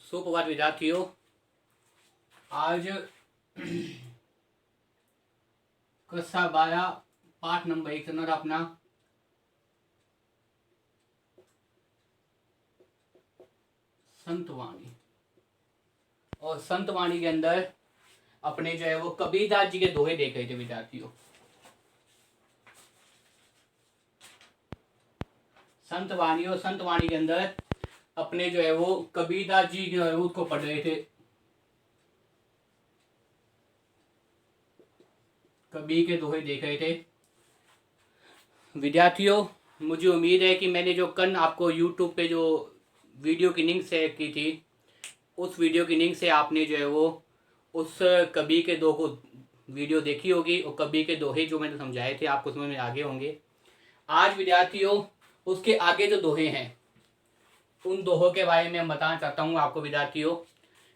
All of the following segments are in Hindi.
सुप्रभात विद्यार्थियों। आज कक्षा 12 पाठ नंबर 1 चल रहा अपना संतवाणी। और संतवाणी के अंदर अपने जो है वो कबीरदास जी के दोहे देख रहे थे विद्यार्थियों। संतवाणी और संतवाणी के अंदर अपने जो है वो कबीरदास जी जो है उसको पढ़ रहे थे। कबीर के दोहे देख रहे थे विद्यार्थियों। मुझे उम्मीद है कि मैंने जो कल आपको YouTube पे जो वीडियो की लिंक शेयर की थी, उस वीडियो की लिंक से आपने जो है वो उस कबीर के दो को वीडियो देखी होगी और कबीर के दोहे जो मैंने समझाए थे आपको समझ में आगे होंगे। आज विद्यार्थियों उसके आगे जो दोहे हैं उन दोहों के बारे में हम बताना चाहता हूँ आपको विद्यार्थियों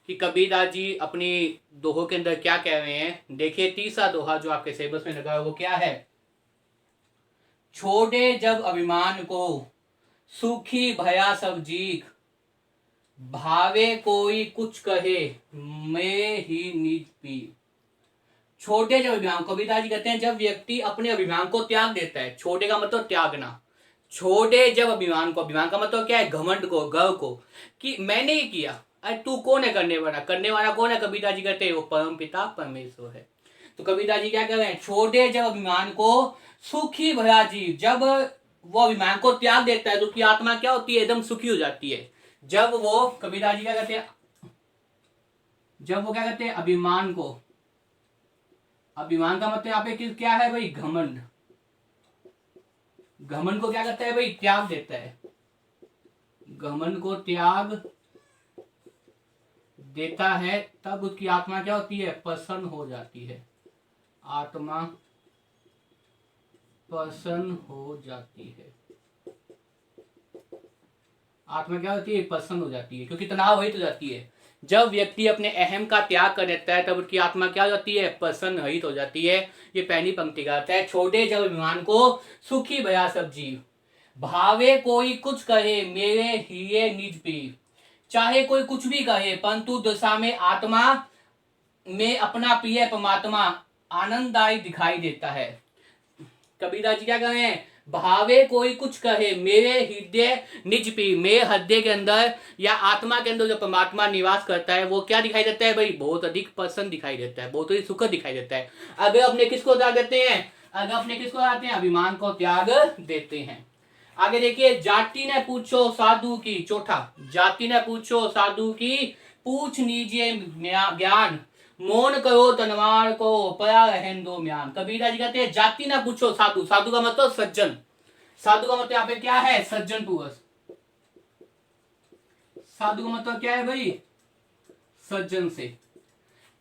कि कबीरदास जी अपनी दोहों के अंदर क्या कह रहे हैं। देखिए तीसरा दोहा जो आपके सिलेबस में लगा है वो क्या है। छोड़े जब अभिमान को सूखी भया सब जीख, भावे कोई कुछ कहे मैं ही निज पी। छोटे जब अभिमान, कबीरदास जी कहते हैं जब व्यक्ति अपने अभिमान को त्याग देता है, छोटे का मतलब त्यागना, छोड़े जब अभिमान को, अभिमान का मतलब क्या है, घमंड को, गर्व को, कि मैंने ही किया, अरे तू कौन है करने वाला, करने वाला कौन है, कबीरदास जी कहते हैं वो परम पिता परमेश्वर है। तो कबीरदास जी क्या कह रहे हैं, छोड़े जब अभिमान को सुखी भया जीव, जब वो अभिमान को त्याग देता है तो उसकी आत्मा क्या होती है, एकदम सुखी हो जाती है। जब वो कबीरदास जी क्या कहते हैं, जब वो क्या कहते हैं अभिमान को, अभिमान का मतलब यहाँ पे क्या है भाई, घमंड, घमंड को क्या करता है भाई, त्याग देता है, घमंड को त्याग देता है, तब उसकी आत्मा क्या होती है, प्रसन्न हो जाती है, आत्मा प्रसन्न हो जाती है, आत्मा क्या होती है, प्रसन्न हो जाती है, क्योंकि तनाव रहित हो जाती है। जब व्यक्ति अपने अहम का त्याग कर देता है तब उसकी आत्मा क्या हो जाती है, प्रसन्न रहित हो जाती है। ये पहली पंक्ति का अर्थ है, छोड़े जब अभिमान को सुखी भया सब जीव, भावे कोई कुछ कहे मेरे हिये निज पीर। चाहे कोई कुछ भी कहे परंतु दशा में आत्मा में अपना प्रिय परमात्मा आनंददायी दिखाई देता है। कबीरदास जी क्या कह रहे हैं, भावे कोई कुछ कहे मेरे हृदय निज पी, मेरे हृदय के अंदर या आत्मा के अंदर जो परमात्मा निवास करता है वो क्या दिखाई देता है भाई, बहुत अधिक प्रसन्न दिखाई देता है, बहुत ही सुखद दिखाई देता है। अगर अपने किसको त्याग देते हैं, अगर अपने किसको त्यागते हैं, अभिमान को त्याग देते हैं। आगे देखिए, जाति ने पूछो साधु की, चौथा, जाति ने पूछो साधु की पूछ लीजिए ज्ञान, मौन करो तनवार को पया रहन दो म्यान। कबीरदास जी कहते हैं जाति ना पूछो साधु, साधु का मतलब सज्जन, साधु का मतलब यहाँ पे क्या है, सज्जन पुरुष, साधु का मतलब क्या है भाई, सज्जन से,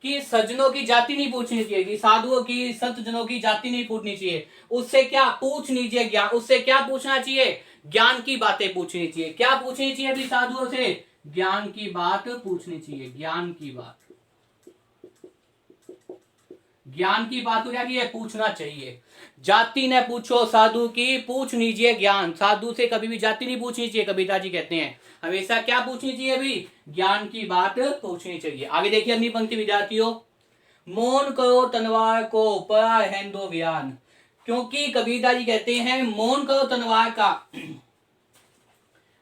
कि सज्जनों की जाति नहीं पूछनी चाहिए, कि साधुओं की संत जनों की जाति नहीं पूछनी चाहिए, उससे क्या पूछ लीजिए ज्ञान, उससे क्या पूछना चाहिए, ज्ञान की बातें पूछनी चाहिए। क्या पूछनी चाहिए भी साधुओं से, ज्ञान की बात पूछनी चाहिए, ज्ञान की बात, ज्ञान की बात को क्या की है, पूछना चाहिए। जाति ने पूछो साधु की पूछ लीजिए ज्ञान, साधु से कभी भी जाति नहीं पूछनी चाहिए, कबीरदास जी कहते हैं हमेशा क्या पूछनी चाहिए भी, ज्ञान की बात पूछनी चाहिए। आगे देखिए अगली पंक्ति विद्यार्थियों, मौन करो तलवार को परा रहन दो ज्ञान, क्योंकि कबीरदास जी कहते हैं मौन करो तलवार का,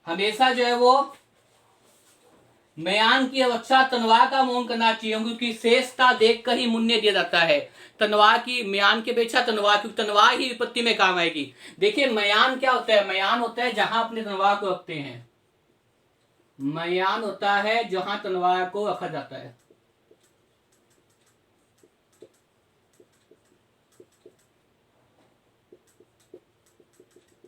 हमेशा जो है वो म्यान की अपेक्षा तलवार का मौन करना चाहिए, क्योंकि शेषता देखकर ही मुन्य दिया जाता है। तलवार की, म्यान की अपेक्षा तलवार, क्योंकि तलवार ही विपत्ति में काम आएगी। देखिए म्यान क्या होता है, म्यान होता है जहां अपने तलवार को रखते हैं, म्यान होता है जहां तलवार को रखा जाता है।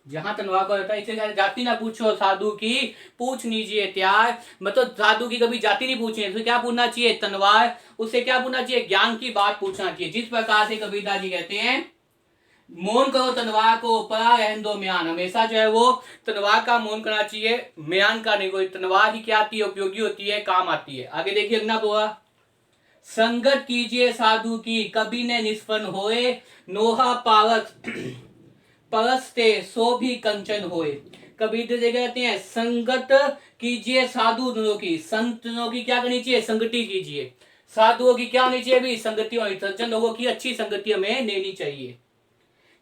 जहां तलवार को रहता है, इसलिए जाति ना पूछो साधु की पूछ लीजिए त्याग, मतलब साधु की कभी जाति नहीं पूछनी है, क्या पूछना चाहिए, तलवार, उससे क्या पूछना चाहिए, ज्ञान की बात पूछना चाहिए। जिस प्रकार से कबीरदास जी कहते हैं मौन करो तलवार को परा रहन दो म्यान, हमेशा जो है वो तलवार का मौन करना चाहिए, म्यान का नहीं। कोई तलवार ही क्या आती है, उपयोगी होती है, काम आती है। आगे देखिए अगला दोहा, संगत कीजिए साधु की कभी ने निष्फल होए, नोहा पारस परस्ते सो भी कंचन होए। कबीर जगह कहते हैं संगत कीजिए साधु जनों की, संत जनों की क्या करनी चाहिए, संगति कीजिए। साधुओं की क्या होनी चाहिए भी, संगति होनी, सज्जन लोगों की अच्छी संगति हमें लेनी चाहिए।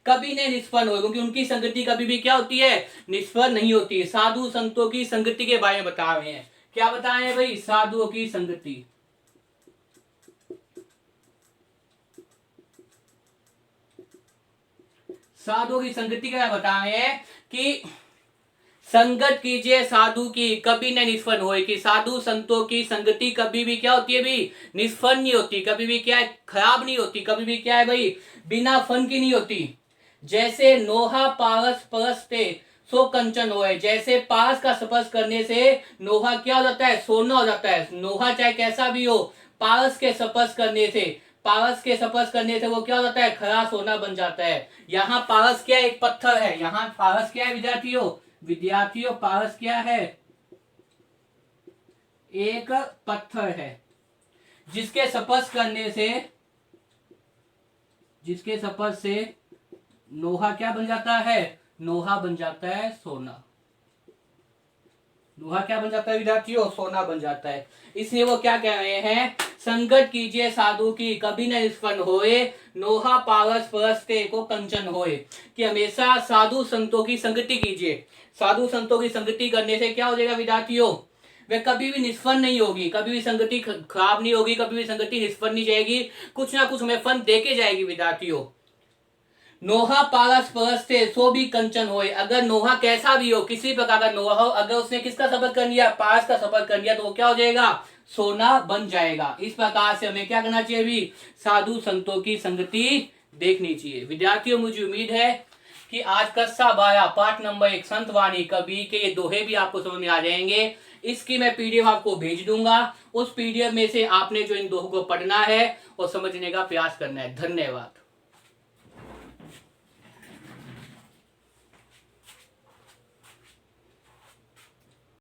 कभी नहीं निष्फल हो, क्योंकि उनकी संगति कभी भी क्या होती है, निष्फल नहीं होती। साधु संतों की संगति के बारे में बता रहे हैं, क्या बताए हैं भाई, साधुओं की संगति। साधुओं की संगति का बता रहे हैं कि संगत कीजिए साधु की कभी न निष्फल होए, कि साधु संतों की संगति कभी भी क्या होती है भी, निष्फल नहीं होती, कभी भी क्या है, खराब नहीं होती, कभी भी क्या है भाई, बिना फन की नहीं होती। जैसे नोहा पारस परसते सो कंचन होए, जैसे पारस का स्पर्श करने से नोहा क्या हो जाता है, सोना हो जाता है। नोहा चाहे कैसा भी हो, पारस के स्पर्श करने से, पारस के स्पर्श करने से वो क्या हो जाता है, खरा सोना बन जाता है। यहाँ पारस क्या है, एक पत्थर है। यहाँ पारस क्या है विद्यार्थियों, पारस क्या है, एक पत्थर है, जिसके स्पर्श करने से, जिसके स्पर्श से लोहा क्या बन जाता है, लोहा बन जाता है सोना। लोहा क्या बन जाता है विद्यार्थियों, सोना बन जाता है। इसलिए वो क्या कह रहे हैं, संगत कीजिए साधु की कभी न निष्फल होए, नोहा पारस परसते को कंचन होए, कि हमेशा साधु संतों की संगति कीजिए। साधु संतों की संगति करने से क्या हो जाएगा विद्यार्थियों, वे कभी भी निष्फल नहीं होगी, कभी भी संगति खराब नहीं होगी, कभी भी संगति निष्फल नहीं जाएगी, कुछ ना कुछ हमें फल देके जाएगी विद्यार्थियों। नोहा पारस परसते सो भी कंचन होए, अगर नोहा कैसा भी हो, किसी प्रकार का नोहा हो, अगर उसने किसका सफर कर लिया, पारस का सफर कर लिया, तो वो क्या हो जाएगा, सोना बन जाएगा। इस प्रकार से हमें क्या करना चाहिए भी, साधु संतों की संगति देखनी चाहिए। विद्यार्थियों मुझे उम्मीद है कि आज कक्षा 12 पाठ नंबर 1 संत वाणी कवि के ये दोहे भी आपको समझ में आ जाएंगे। इसकी मैं पीडीएफ आपको भेज दूंगा, उस पीडीएफ में से आपने जो इन दोहों को पढ़ना है और समझने का प्रयास करना है। धन्यवाद।